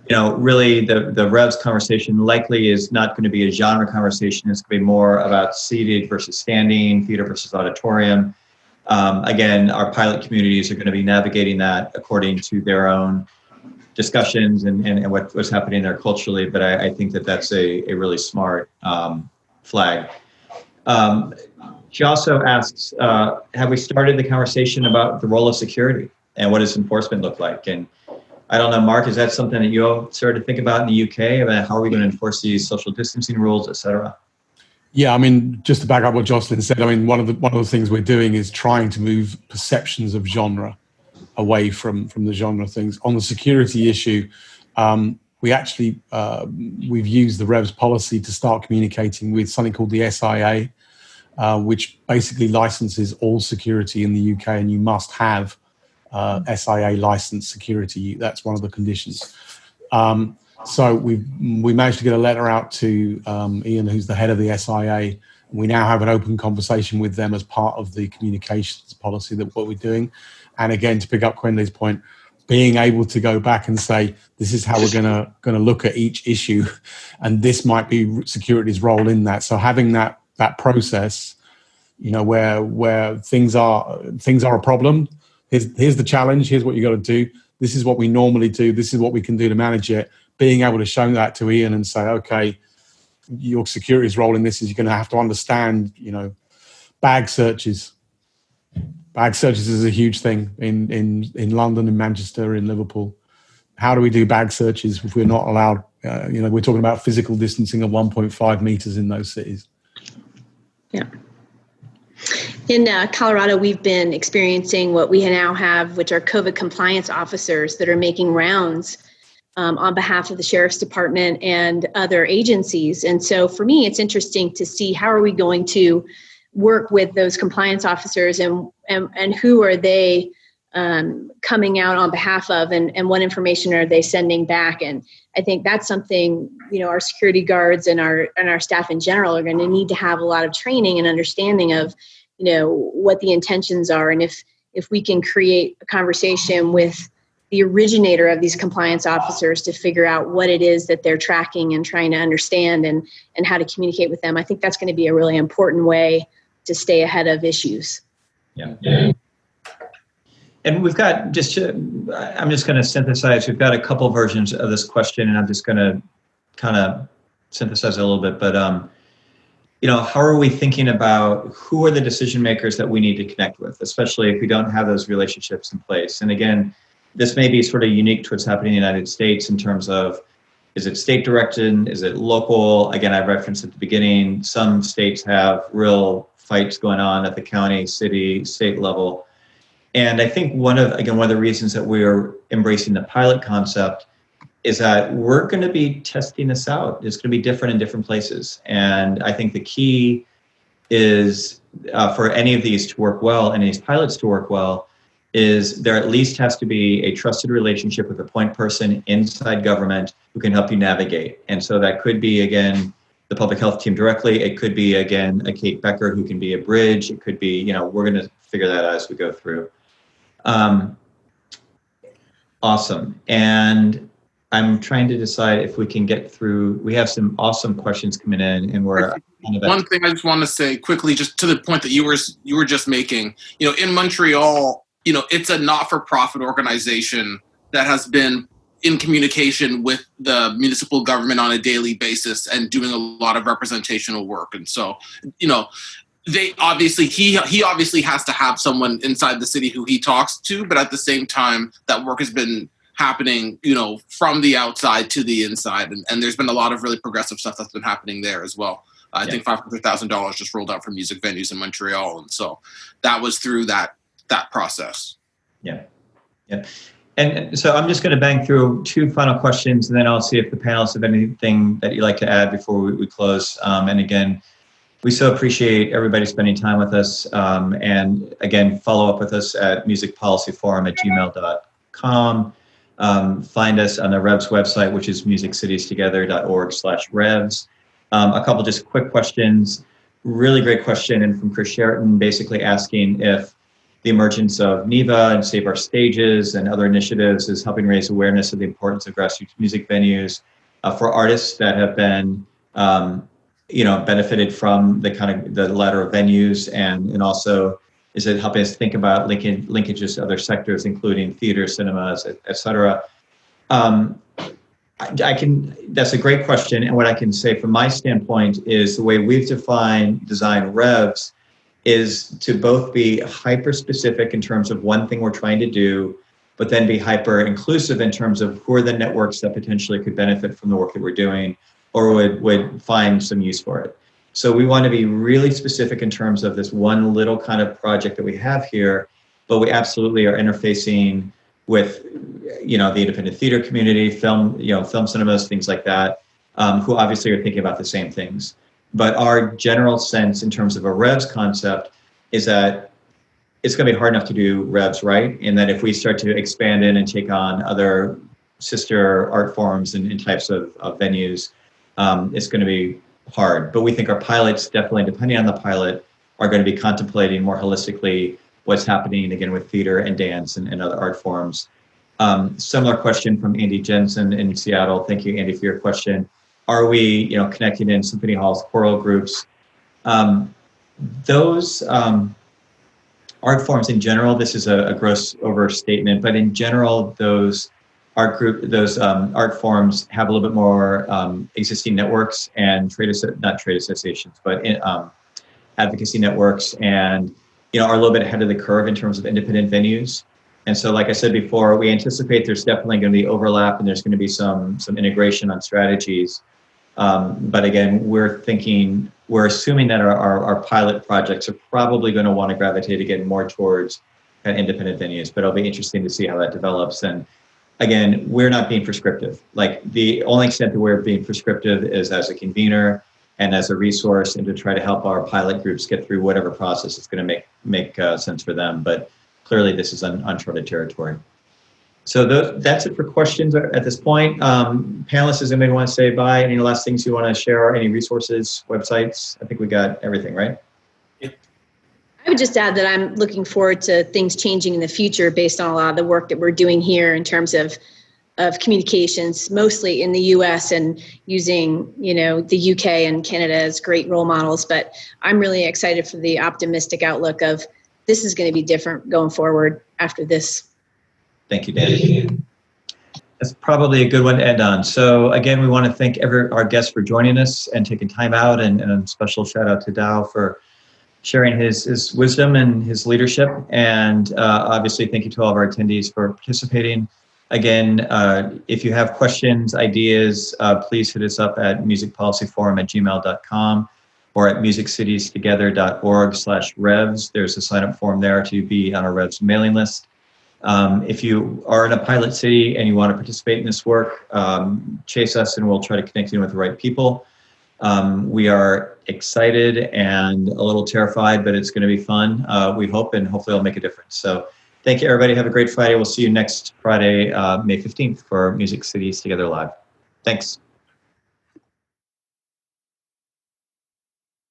really the REVS conversation likely is not going to be a genre conversation. It's going to be more about seated versus standing, theater versus auditorium. Again, our pilot communities are going to be navigating that according to their own discussions and what's happening there culturally. But I think that's a really smart flag. She also asks, have we started the conversation about the role of security and what does enforcement look like? And I don't know, Mark, is that something that you all started to think about in the UK about how are we going to enforce these social distancing rules, et cetera? Yeah, just to back up what Jocelyn said, one of the things we're doing is trying to move perceptions of genre away from the genre things. On the security issue, we've used the REVS policy to start communicating with something called the SIA, which basically licenses all security in the UK, and you must have SIA licensed security. That's one of the conditions. So we managed to get a letter out to Ian, who's the head of the SIA. We now have an open conversation with them as part of the communications policy that what we're doing. And again, to pick up Kwende's point, being able to go back and say, this is how we're going to look at each issue, and this might be security's role in that. So having that process, where things are a problem. Here's the challenge. Here's what you got to do. This is what we normally do. This is what we can do to manage it. Being able to show that to Ian and say, okay, your security's role in this is you're going to have to understand, bag searches. Bag searches is a huge thing in London, in Manchester, in Liverpool. How do we do bag searches if we're not allowed? We're talking about physical distancing of 1.5 meters in those cities. Yeah. In Colorado, we've been experiencing what we now have, which are COVID compliance officers that are making rounds on behalf of the Sheriff's Department and other agencies. And so for me, it's interesting to see how are we going to work with those compliance officers and who are they coming out on behalf of, and what information are they sending back? And I think that's something, our security guards and our staff in general are going to need to have a lot of training and understanding of, what the intentions are. And if we can create a conversation with the originator of these compliance officers to figure out what it is that they're tracking and trying to understand and how to communicate with them, I think that's going to be a really important way to stay ahead of issues. Yeah. And we've got I'm just going to synthesize. We've got a couple versions of this question, and I'm just going to kind of synthesize it a little bit. But, how are we thinking about who are the decision makers that we need to connect with, especially if we don't have those relationships in place? And again, this may be sort of unique to what's happening in the United States in terms of, is it state directed? Is it local? Again, I referenced at the beginning, some states have real fights going on at the county, city, state level. And I think one of the reasons that we're embracing the pilot concept is that we're going to be testing this out. It's going to be different in different places. And I think the key is for any of these to work well, and these pilots to work well, is there at least has to be a trusted relationship with a point person inside government who can help you navigate. And so that could be, again, the public health team directly. It could be, again, a Kate Becker who can be a bridge. It could be, we're going to figure that out as we go through. Awesome. And I'm trying to decide if we can get through. We have some awesome questions coming in, and we're one thing I just want to say quickly, just to the point that you were just making. In Montreal, it's a not-for-profit organization that has been in communication with the municipal government on a daily basis and doing a lot of representational work. And so, they obviously he obviously has to have someone inside the city who he talks to, but at the same time, that work has been happening, from the outside to the inside. And there's been a lot of really progressive stuff that's been happening there as well. I think $500,000 just rolled out for music venues in Montreal. And so that was through that process. Yeah. And so I'm just going to bang through two final questions, and then I'll see if the panelists have anything that you'd like to add before we close. And again, we so appreciate everybody spending time with us. And again, follow up with us at musicpolicyforum@gmail.com. Find us on the REVS website, which is musiccitiestogether.org/REVS. A couple just quick questions. Really great question, and from Chris Sheraton, basically asking if the emergence of NIVA and Save Our Stages and other initiatives is helping raise awareness of the importance of grassroots music venues for artists that have been, benefited from the ladder of venues, and also is it helping us think about linkages to other sectors, including theater, cinemas, et cetera? That's a great question. And what I can say from my standpoint is the way we've designed REVS is to both be hyper specific in terms of one thing we're trying to do, but then be hyper inclusive in terms of who are the networks that potentially could benefit from the work that we're doing or would find some use for it. So we want to be really specific in terms of this one little kind of project that we have here, but we absolutely are interfacing with, the independent theater community, film cinemas, things like that, who obviously are thinking about the same things. But our general sense in terms of a REVS concept is that it's going to be hard enough to do REVS right, and that if we start to expand in and take on other sister art forms and types of venues, it's going to be hard. But we think our pilots, definitely depending on the pilot, are going to be contemplating more holistically what's happening again with theater and dance and other art forms. Similar question from Andy Jensen in Seattle. Thank you, Andy, for your question. Are we, connecting in symphony halls, choral groups? Those art forms in general, this is a gross overstatement, but in general, those art forms have a little bit more existing networks and not trade associations, but advocacy networks, and are a little bit ahead of the curve in terms of independent venues. And so, like I said before, we anticipate there's definitely going to be overlap and there's going to be some integration on strategies. But again, we're assuming that our pilot projects are probably going to want to gravitate again more towards independent venues, but it'll be interesting to see how that develops. And again, we're not being prescriptive. Like, the only extent that we're being prescriptive is as a convener and as a resource, and to try to help our pilot groups get through whatever process is going to make sense for them. But clearly this is uncharted territory. So that's it for questions at this point. Panelists, does anybody want to say bye? Any last things you want to share? Any resources, websites? I think we got everything, right? I would just add that I'm looking forward to things changing in the future based on a lot of the work that we're doing here in terms of communications, mostly in the US and using, the UK and Canada as great role models. But I'm really excited for the optimistic outlook of this is going to be different going forward after this. Thank you, Dani. That's probably a good one to end on. So again, we want to thank our guests for joining us and taking time out, and a special shout out to Dow for sharing his wisdom and his leadership. And obviously, thank you to all of our attendees for participating. Again, if you have questions, ideas, please hit us up at musicpolicyforum@gmail.com or at musiccitiestegether.org/REVS. There's a sign-up form there to be on our REVS mailing list. If you are in a pilot city and you want to participate in this work, chase us and we'll try to connect you with the right people. We are excited and a little terrified, but it's going to be fun, we hope, and hopefully it'll make a difference. So thank you, everybody. Have a great Friday. We'll see you next Friday, May 15th for Music Cities Together Live. Thanks.